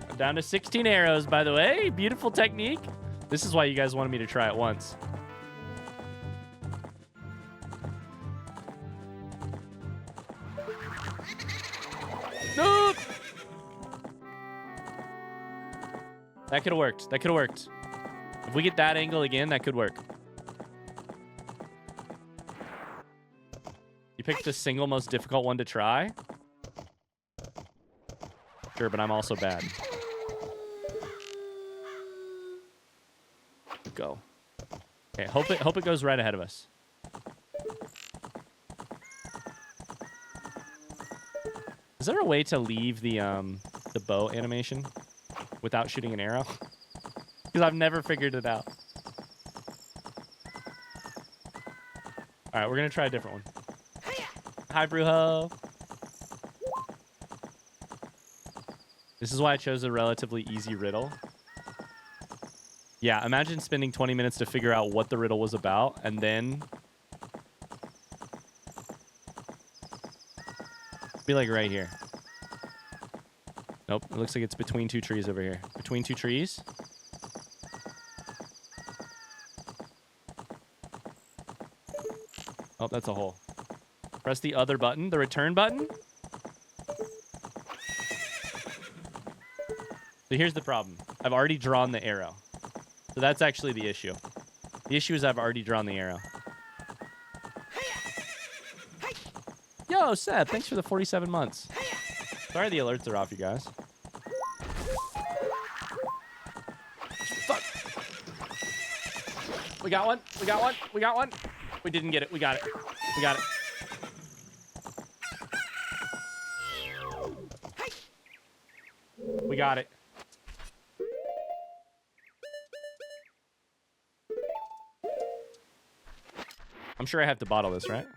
I'm down to 16 arrows, by the way. Beautiful technique. This is why you guys wanted me to try it once. Nope. That could have worked. That could have worked. If we get that angle again, that could work. You picked the single most difficult one to try? Sure, but I'm also bad. Go. Okay, hope it goes right ahead of us. Is there a way to leave the bow animation without shooting an arrow? Because I've never figured it out. All right, we're going to try a different one. Hi, Brujo. This is why I chose a relatively easy riddle. Yeah, imagine spending 20 minutes to figure out what the riddle was about, and then... be like right here. Nope, it looks like it's between two trees over here. Between two trees. Oh, that's a hole. Press the other button, the return button. So here's the problem. I've already drawn the arrow. So that's actually the issue. The issue is I've already drawn the arrow. Yo, Seth, thanks for the 47 months. Sorry the alerts are off, you guys. Fuck. We got one. We got one. We got one. We didn't get it. We got it. We got it. We got it. I'm sure I have to bottle this, right?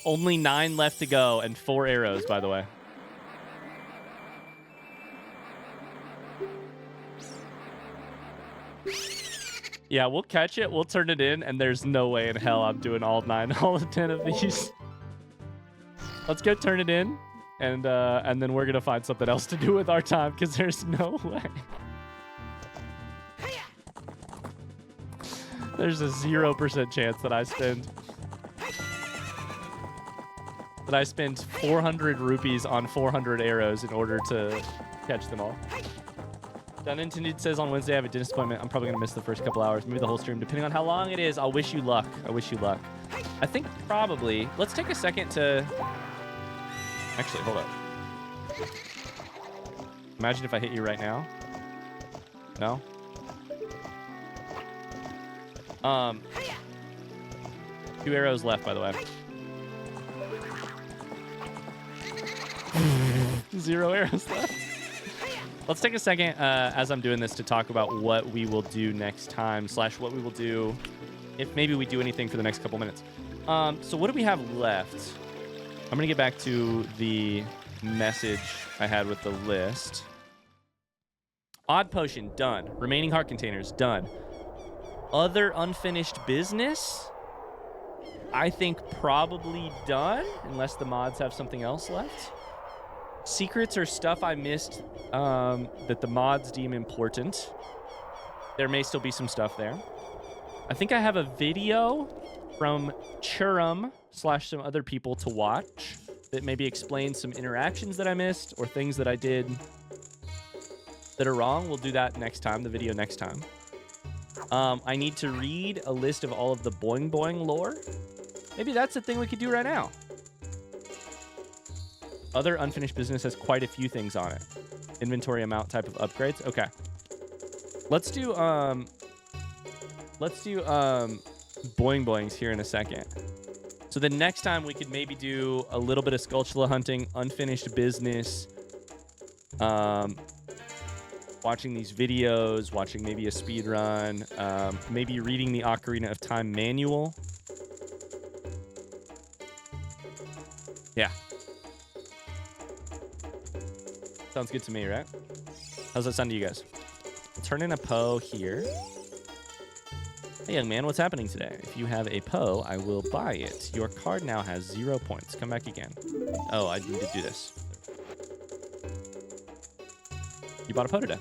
Only 9 left to go and 4 arrows, by the way. Yeah, we'll catch it. We'll turn it in, and there's no way in hell I'm doing all 10 of these. Let's go turn it in, and then we're gonna find something else to do with our time because there's no way. There's a 0% chance that I spend 400 rupees on 400 arrows in order to catch them all. Unintended says on Wednesday I have a dentist appointment. I'm probably gonna miss the first couple hours, maybe the whole stream, depending on how long it is. I'll wish you luck. I wish you luck. I think probably. Let's take a second to. Actually, hold up. Imagine if I hit you right now. No. 2 arrows left, by the way. 0 arrows left. Let's take a second as I'm doing this to talk about what we will do next time, / what we will do if maybe we do anything for the next couple minutes. So what do we have left? I'm going to get back to the message I had with the list. Odd potion, done. Remaining heart containers, done. Other unfinished business, I think probably done, unless the mods have something else left. Secrets are stuff I missed that the mods deem important. There may still be some stuff there. I think I have a video from Churum / some other people to watch that maybe explains some interactions that I missed or things that I did that are wrong. We'll do that next time, the video next time. I need to read a list of all of the Boing Boing lore. Maybe that's the thing we could do right now. Other unfinished business has quite a few things on it. Inventory amount, type of upgrades. Okay. Let's do Boing Boings here in a second. So the next time we could maybe do a little bit of Skulltula hunting, unfinished business, watching these videos, watching maybe a speed run, maybe reading the Ocarina of Time manual. Yeah. Sounds good to me, right? How's that sound to you guys? Turn in a Poe here. Hey, young man, what's happening today? If you have a Poe, I will buy it. Your card now has 0 points. Come back again. Oh, I need to do this. You bought a Poe today.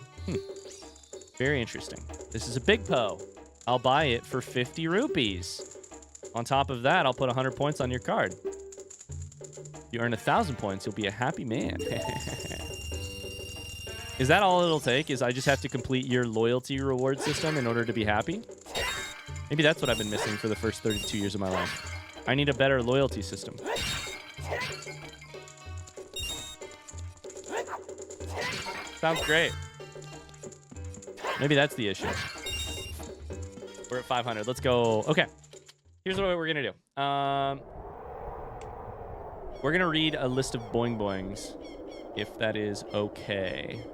Very interesting. This is a big Poe. I'll buy it for 50 rupees. On top of that, I'll put 100 points on your card. You earn 1,000 points, you'll be a happy man. Is that all it'll take? Is I just have to complete your loyalty reward system in order to be happy? Maybe that's what I've been missing for the first 32 years of my life. I need a better loyalty system. Sounds great. Maybe that's the issue. We're at 500. Let's go. Okay. Here's what we're going to do. We're going to read a list of Boing Boings, if that is okay.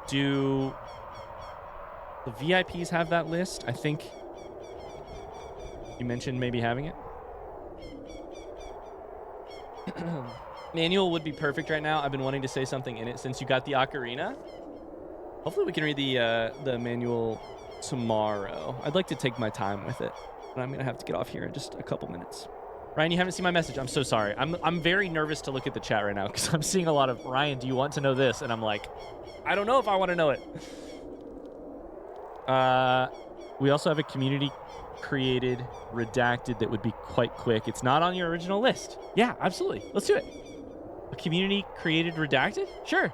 Do the VIPs have that list? I think you mentioned maybe having it. Manual would be perfect right now. I've been wanting to say something in it since you got the Ocarina. Hopefully we can read the manual tomorrow. I'd like to take my time with it, but I'm going to have to get off here in just a couple minutes. Ryan, you haven't seen my message. I'm so sorry. I'm very nervous to look at the chat right now because I'm seeing a lot of, Ryan, do you want to know this? And I'm like, I don't know if I want to know it. We also have a community-created redacted that would be quite quick. It's not on your original list. Yeah, absolutely. Let's do it. A community-created redacted? Sure.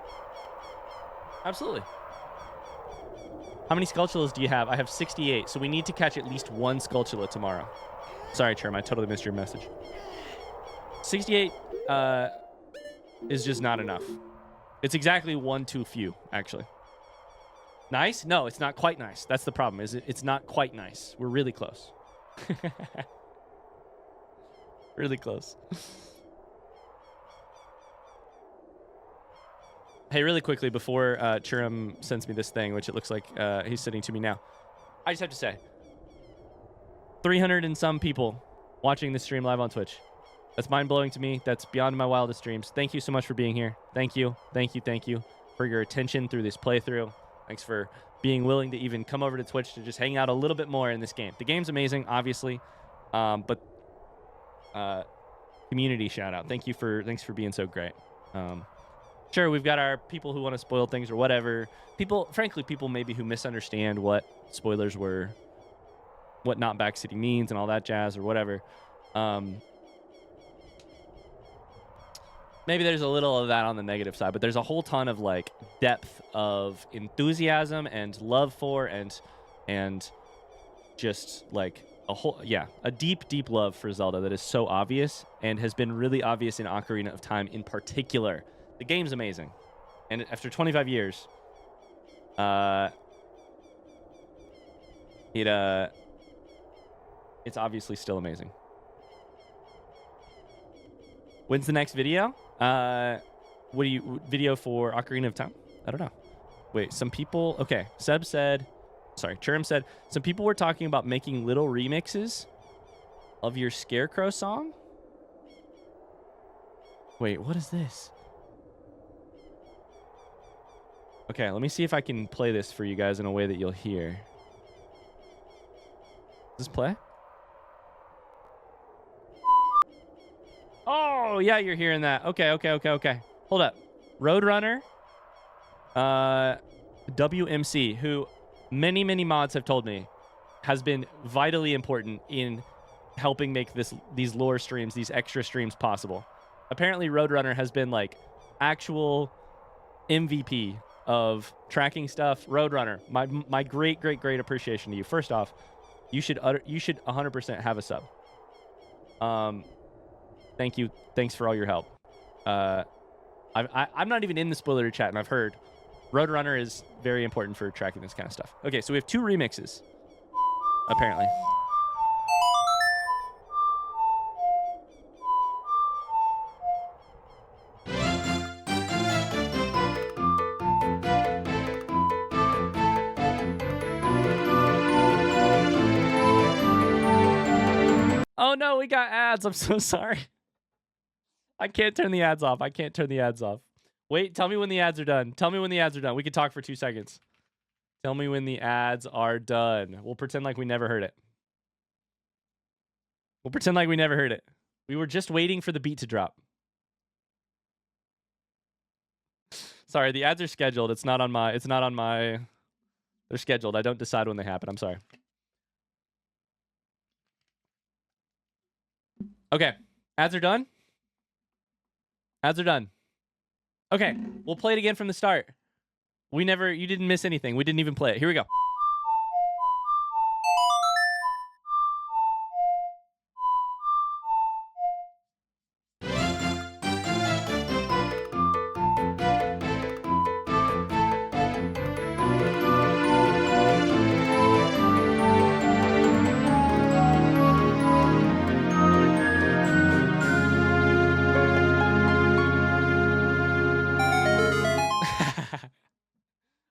Absolutely. How many Skulltulas do you have? I have 68, so we need to catch at least one Skulltula tomorrow. Sorry, Charm, I totally missed your message. 68 is just not enough. It's exactly one too few, actually. Nice? No, it's not quite nice. That's the problem, is it's not quite nice. We're really close. Really close. Hey, really quickly, before Churum sends me this thing, which it looks like he's sending to me now, I just have to say, 300 and some people watching this stream live on Twitch. That's mind-blowing to me. That's beyond my wildest dreams. Thank you so much for being here. Thank you. Thank you. Thank you for your attention through this playthrough. Thanks for being willing to even come over to Twitch to just hang out a little bit more in this game. The game's amazing, obviously, but community shout-out. Thanks for being so great. Sure, we've got our people who want to spoil things or whatever. Frankly, people maybe who misunderstand what spoilers were, what not backseating means and all that jazz or whatever. Maybe there's a little of that on the negative side, but there's a whole ton of like depth of enthusiasm and love for and just like a deep love for Zelda that is so obvious and has been really obvious in Ocarina of Time in particular. The game's amazing. And after 25 years, It's obviously still amazing. When's the next video? Video for Ocarina of Time? I don't know. Wait, some people... Okay, Churm said, some people were talking about making little remixes of your Scarecrow song. Wait, what is this? Okay, let me see if I can play this for you guys in a way that you'll hear. Does this play? Oh, yeah, you're hearing that. Okay. Hold up. Roadrunner, WMC, who many mods have told me has been vitally important in helping make these lore streams, these extra streams possible. Apparently, Roadrunner has been like actual MVP of tracking stuff. Roadrunner, my great appreciation to you. First off, you should 100% have a sub. Thank you. Thanks for all your help. I'm not even in the spoiler chat, and I've heard Roadrunner is very important for tracking this kind of stuff. Okay, so we have 2 remixes, apparently. Oh no, we got ads. I'm so sorry. I can't turn the ads off. Wait, tell me when the ads are done. We can talk for 2 seconds. Tell me when the ads are done. We'll pretend like we never heard it. We were just waiting for the beat to drop. Sorry, the ads are scheduled. It's not on my... They're scheduled. I don't decide when they happen. I'm sorry. Okay. Ads are done? Okay, we'll play it again from the start. You didn't miss anything. We didn't even play it. Here we go.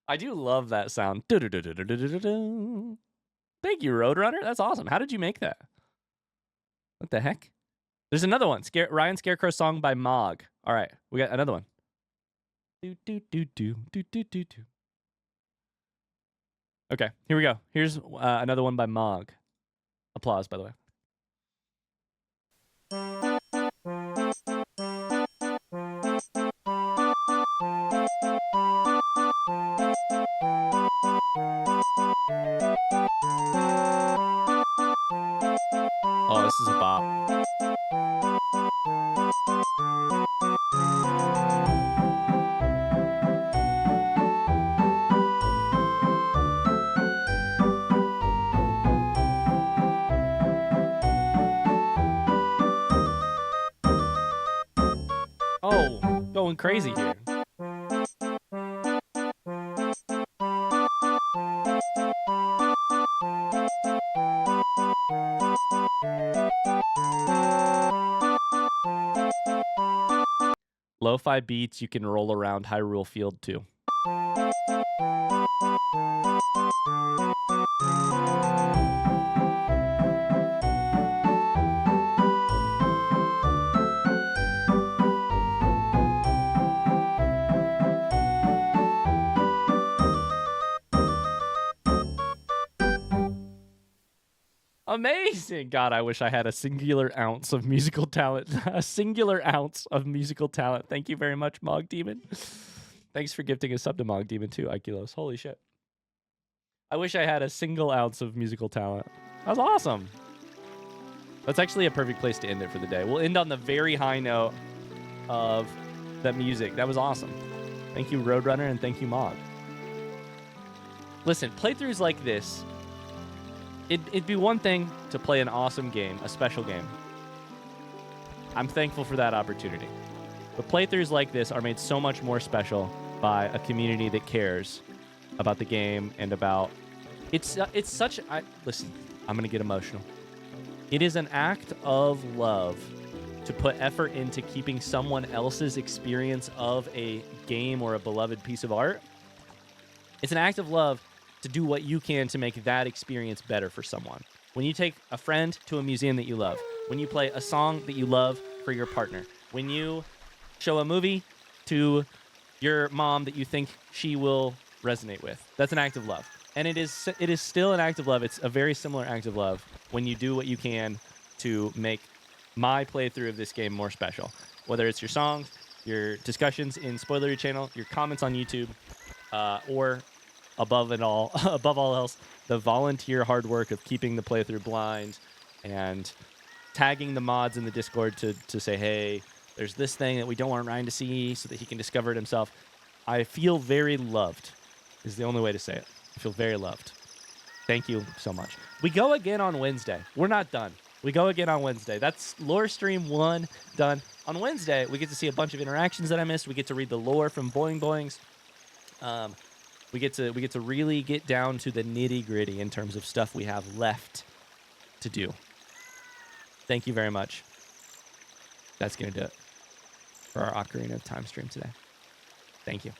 I do love that sound. Thank you, Roadrunner. That's awesome. How did you make that? What the heck? There's another one. Ryan Scarecrow song by Mog. All right, we got another one. Okay, here we go. Here's another one by Mog. Applause, by the way. Oh, this is a bop. Oh, going crazy here. Lo-fi beats, you can roll around Hyrule Field too. Amazing! God, I wish I had a singular ounce of musical talent. A singular ounce of musical talent. Thank you very much, Mog Demon. Thanks for gifting a sub to Mog Demon too, Aikilos. Holy shit. I wish I had a single ounce of musical talent. That was awesome. That's actually a perfect place to end it for the day. We'll end on the very high note of that music. That was awesome. Thank you, Roadrunner, and thank you, Mog. Listen, playthroughs like this, it'd be one thing to play an awesome game, a special game. I'm thankful for that opportunity. But playthroughs like this are made so much more special by a community that cares about the game and about It's such. Listen, I'm gonna get emotional. It is an act of love to put effort into keeping someone else's experience of a game or a beloved piece of art. It's an act of love to do what you can to make that experience better for someone. When you take a friend to a museum that you love, when you play a song that you love for your partner, when you show a movie to your mom that you think she will resonate with, that's an act of love. And it is still an act of love. It's a very similar act of love when you do what you can to make my playthrough of this game more special. Whether it's your songs, your discussions in Spoilery Channel, your comments on YouTube, or above all else, the volunteer hard work of keeping the playthrough blind and tagging the mods in the Discord to say, hey, there's this thing that we don't want Ryan to see so that he can discover it himself. I feel very loved is the only way to say it. I feel very loved. Thank you so much. We go again on Wednesday. We're not done. We go again on Wednesday. That's Lore Stream 1 done. On Wednesday, we get to see a bunch of interactions that I missed. We get to read the lore from Boing Boings. We get to really get down to the nitty-gritty in terms of stuff we have left to do. Thank you very much. That's going to do it for our Ocarina of Time stream today. Thank you.